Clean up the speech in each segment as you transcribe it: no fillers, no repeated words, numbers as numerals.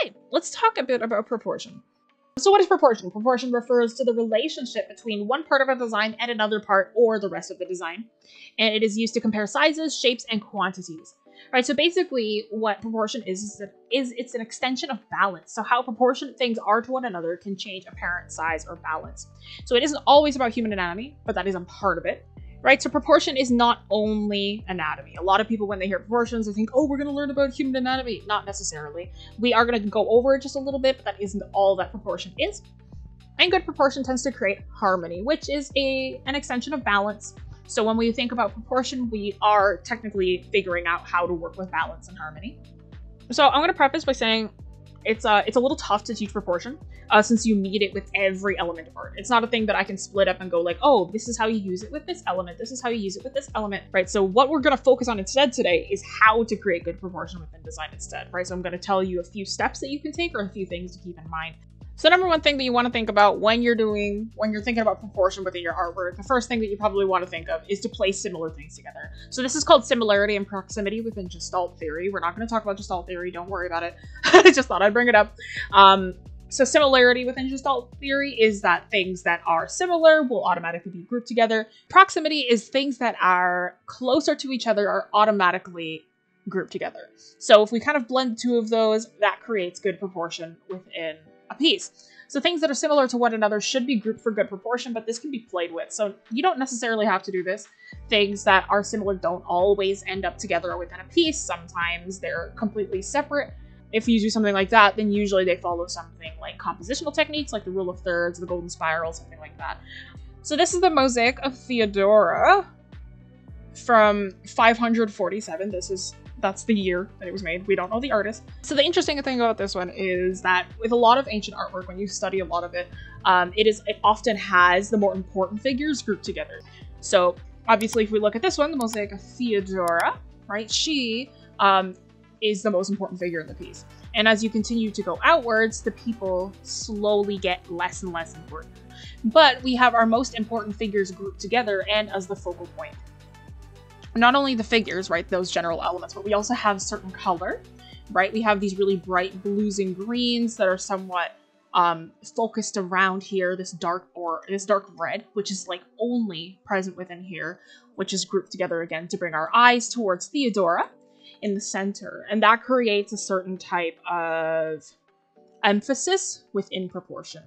Okay, let's talk a bit about proportion. So what is proportion? Proportion refers to the relationship between one part of a design and another part or the rest of the design. And it is used to compare sizes, shapes, and quantities. Right, so basically what proportion is it's an extension of balance. So how proportionate things are to one another can change apparent size or balance. So it isn't always about human anatomy, but that is a part of it. Right, so proportion is not only anatomy. A lot of people, when they hear proportions, they think, oh, we're going to learn about human anatomy. Not necessarily. We are going to go over it just a little bit, but that isn't all that proportion is. And good proportion tends to create harmony, which is an extension of balance. So when we think about proportion, we are technically figuring out how to work with balance and harmony. So I'm going to preface by saying it's a little tough to teach proportion since you need it with every element of art. It's not a thing that I can split up and go like, oh, this is how you use it with this element. This is how you use it with this element, right? So what we're going to focus on instead today is how to create good proportion within design instead, right? So I'm going to tell you a few steps that you can take or a few things to keep in mind. So number one thing that you want to think about when you're thinking about proportion within your artwork, the first thing that you probably want to think of is to place similar things together. So this is called similarity and proximity within Gestalt theory. We're not going to talk about Gestalt theory. Don't worry about it. I just thought I'd bring it up. So similarity within Gestalt theory is that things that are similar will automatically be grouped together. Proximity is things that are closer to each other are automatically grouped together. So if we kind of blend two of those, that creates good proportion within a piece. So things that are similar to one another should be grouped for good proportion, but this can be played with. So you don't necessarily have to do this. Things that are similar don't always end up together within a piece. Sometimes they're completely separate. If you do something like that, then usually they follow something like compositional techniques, like the rule of thirds, the golden spiral, something like that. So this is the mosaic of Theodora from 547. That's the year that it was made. We don't know the artist. So the interesting thing about this one is that with a lot of ancient artwork, when you study a lot of it, it often has the more important figures grouped together. So obviously, if we look at this one, the mosaic of Theodora, right? She is the most important figure in the piece. And as you continue to go outwards, the people slowly get less and less important. But we have our most important figures grouped together and as the focal point. Not only the figures, right, those general elements, but we also have certain color, right? We have these really bright blues and greens that are somewhat focused around here, this dark red, which is like only present within here, which is grouped together again to bring our eyes towards Theodora in the center. And that creates a certain type of emphasis within proportion.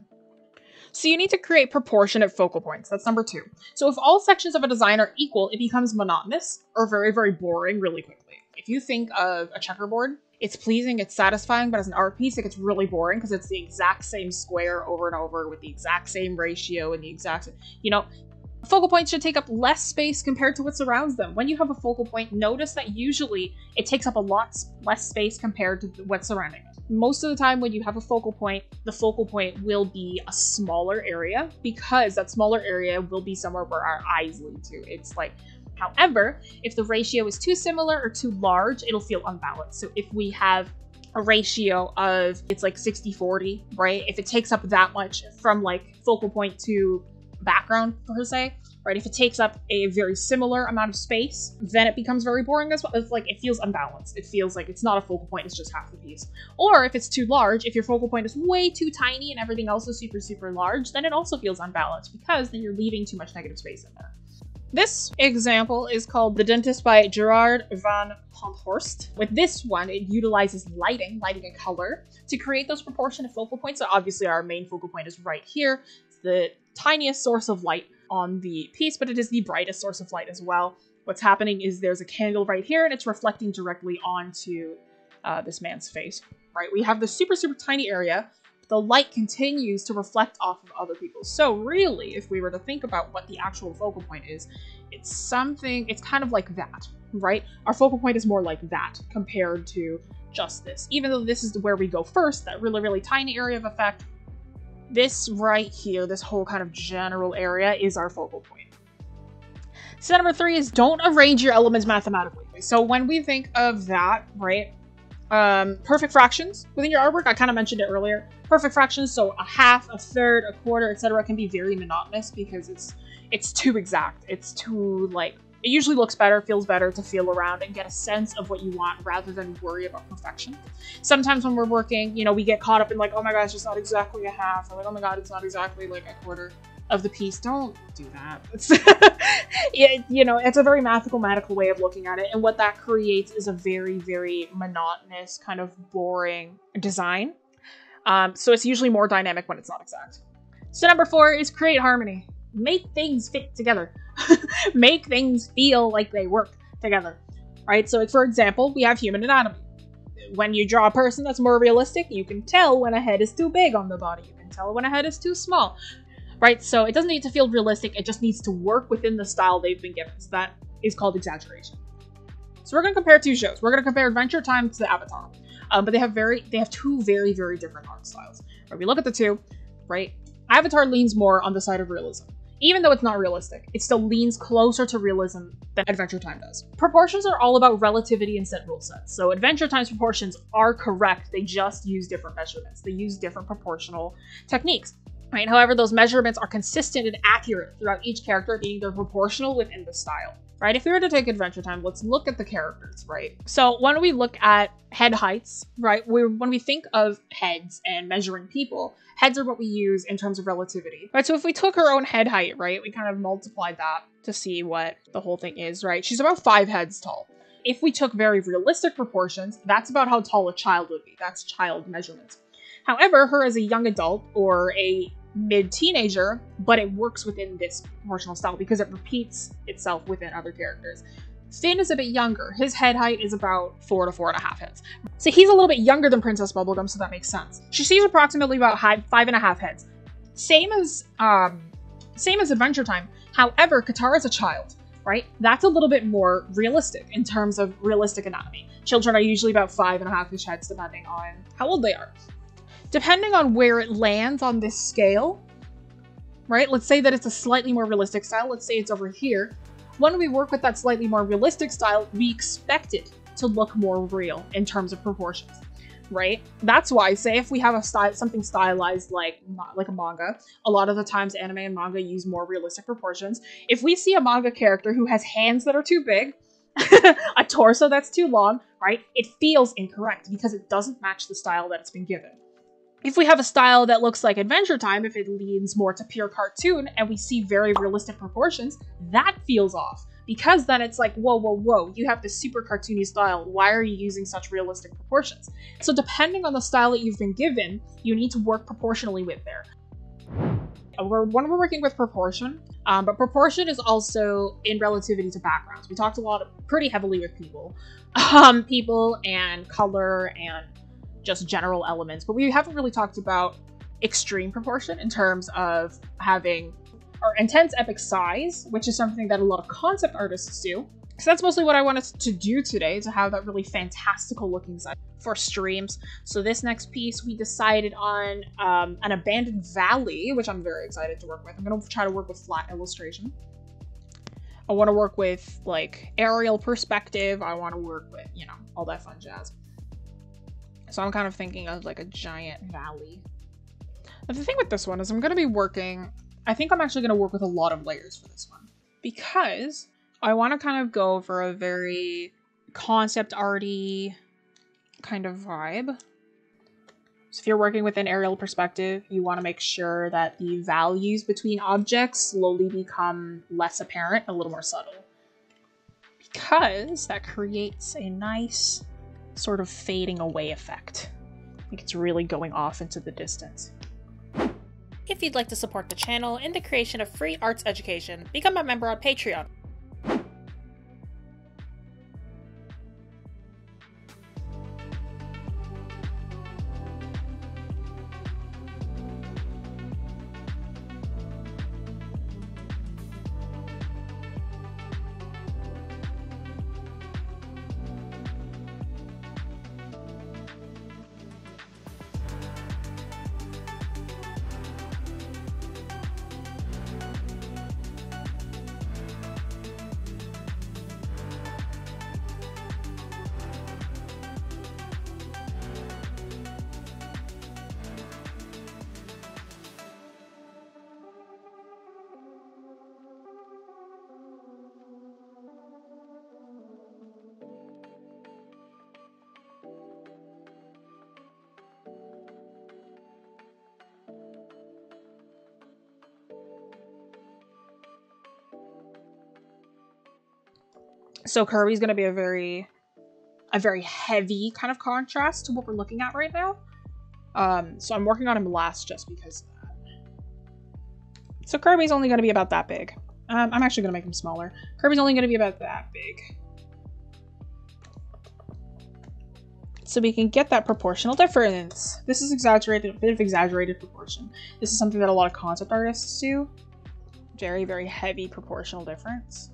So you need to create proportionate focal points. That's number two. So if all sections of a design are equal, it becomes monotonous or very, very boring really quickly. If you think of a checkerboard, it's pleasing, it's satisfying, but as an art piece, it gets really boring because it's the exact same square over and over with the exact same ratio and the exact, focal points should take up less space compared to what surrounds them. When you have a focal point, notice that usually it takes up a lot less space compared to what's surrounding it. Most of the time when you have a focal point, the focal point will be a smaller area because that smaller area will be somewhere where our eyes lead to. It's like, however, if the ratio is too similar or too large, it'll feel unbalanced. So if we have a ratio of, it's like 60-40, right? If it takes up that much from like focal point to background per se, right? If it takes up a very similar amount of space, then it becomes very boring as well. It's like, it feels unbalanced. It feels like it's not a focal point, it's just half the piece. Or if it's too large, if your focal point is way too tiny and everything else is super, super large, then it also feels unbalanced because then you're leaving too much negative space in there. This example is called The Dentist by Gerard van Honthorst. With this one, it utilizes lighting and color to create those proportionate focal points. So obviously our main focal point is right here. It's the tiniest source of light on the piece, but it is the brightest source of light as well. What's happening is there's a candle right here and it's reflecting directly onto this man's face, right? We have this super, super tiny area. The light continues to reflect off of other people. So really, if we were to think about what the actual focal point is, it's kind of like that, right? Our focal point is more like that compared to just this. Even though this is where we go first, that really, really tiny area of effect, this right here, this whole kind of general area is our focal point. Step number 3 is don't arrange your elements mathematically. So when we think of that, right, perfect fractions within your artwork, I kind of mentioned it earlier. Perfect fractions, so a half, a third, a quarter, etc., can be very monotonous because it's too exact. It's too like It usually looks better, feels better to feel around and get a sense of what you want rather than worry about perfection. Sometimes when we're working, you know, we get caught up in like, oh my gosh, it's not exactly a half, or like, oh my god, it's not exactly like a quarter of the piece. Don't do that. You know, it's a very mathematical way of looking at it, and what that creates is a very, very monotonous, kind of boring design. So it's usually more dynamic when it's not exact. So number 4 is create harmony. Make things fit together. Make things feel like they work together, right? So for example, we have human anatomy. When you draw a person that's more realistic, you can tell when a head is too big on the body. You can tell when a head is too small, right? So it doesn't need to feel realistic. It just needs to work within the style they've been given. So that is called exaggeration. So we're going to compare 2 shows. We're going to compare Adventure Time to Avatar. But they have 2 very, very different art styles. Right? We look at the 2, right? Avatar leans more on the side of realism. Even though it's not realistic, it still leans closer to realism than Adventure Time does. Proportions are all about relativity and set rule sets. So Adventure Time's proportions are correct. They just use different measurements. They use different proportional techniques. Right? However, those measurements are consistent and accurate throughout each character, meaning they're proportional within the style. Right? If we were to take Adventure Time, let's look at the characters, right? So when we look at head heights, right? When we think of heads and measuring people, heads are what we use in terms of relativity, right? So if we took her own head height, right, we kind of multiplied that to see what the whole thing is, right? She's about 5 heads tall. If we took very realistic proportions, that's about how tall a child would be. That's child measurements. However, her as a young adult or a mid-teenager, but it works within this proportional style because it repeats itself within other characters. Finn is a bit younger. His head height is about 4 to 4.5 heads. So he's a little bit younger than Princess Bubblegum, so that makes sense. She sees approximately about 5.5 heads. Same as Adventure Time. However, Katara's a child, right? That's a little bit more realistic in terms of realistic anatomy. Children are usually about 5.5-ish heads depending on how old they are. Depending on where it lands on this scale, right? Let's say that it's a slightly more realistic style. Let's say it's over here. When we work with that slightly more realistic style, we expect it to look more real in terms of proportions, right? That's why, say if we have a style, something stylized like a manga, a lot of the times anime and manga use more realistic proportions. If we see a manga character who has hands that are too big, a torso that's too long, right? It feels incorrect because it doesn't match the style that it's been given. If we have a style that looks like Adventure Time, if it leans more to pure cartoon and we see very realistic proportions, that feels off. Because then it's like, whoa, whoa, whoa, you have this super cartoony style. Why are you using such realistic proportions? So depending on the style that you've been given, you need to work proportionally with there. When we're working with proportion, but proportion is also in relativity to backgrounds. We talked pretty heavily with people and color and just general elements, but we haven't really talked about extreme proportion in terms of having or intense epic size, which is something that a lot of concept artists do. So that's mostly what I wanted to do today, to have that really fantastical looking side for streams. So this next piece, we decided on an abandoned valley, which I'm very excited to work with. I'm going to try to work with flat illustration. I want to work with like aerial perspective. I want to work with, you know, all that fun jazz. So I'm kind of thinking of like a giant valley. But the thing with this one is I'm going to be working, I think I'm actually going to work with a lot of layers for this one, because I want to kind of go for a very concept arty kind of vibe. So if you're working with an aerial perspective, you want to make sure that the values between objects slowly become less apparent, a little more subtle, because that creates a nice sort of fading away effect. I think it's really going off into the distance. If you'd like to support the channel and the creation of free arts education, become a member on Patreon. So Kirby's going to be a very heavy kind of contrast to what we're looking at right now. So I'm working on him last just because of that. So Kirby's only going to be about that big. I'm actually going to make him smaller. Kirby's only going to be about that big. So we can get that proportional difference. This is exaggerated, a bit of exaggerated proportion. This is something that a lot of concept artists do. Very, very heavy proportional difference.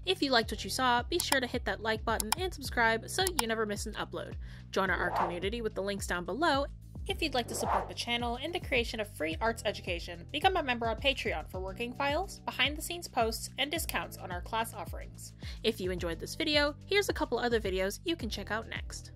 If you liked what you saw, be sure to hit that like button and subscribe so you never miss an upload. Join our art community with the links down below. If you'd like to support the channel and the creation of free arts education, become a member on Patreon for working files, behind-the-scenes posts, and discounts on our class offerings. If you enjoyed this video, here's a couple other videos you can check out next.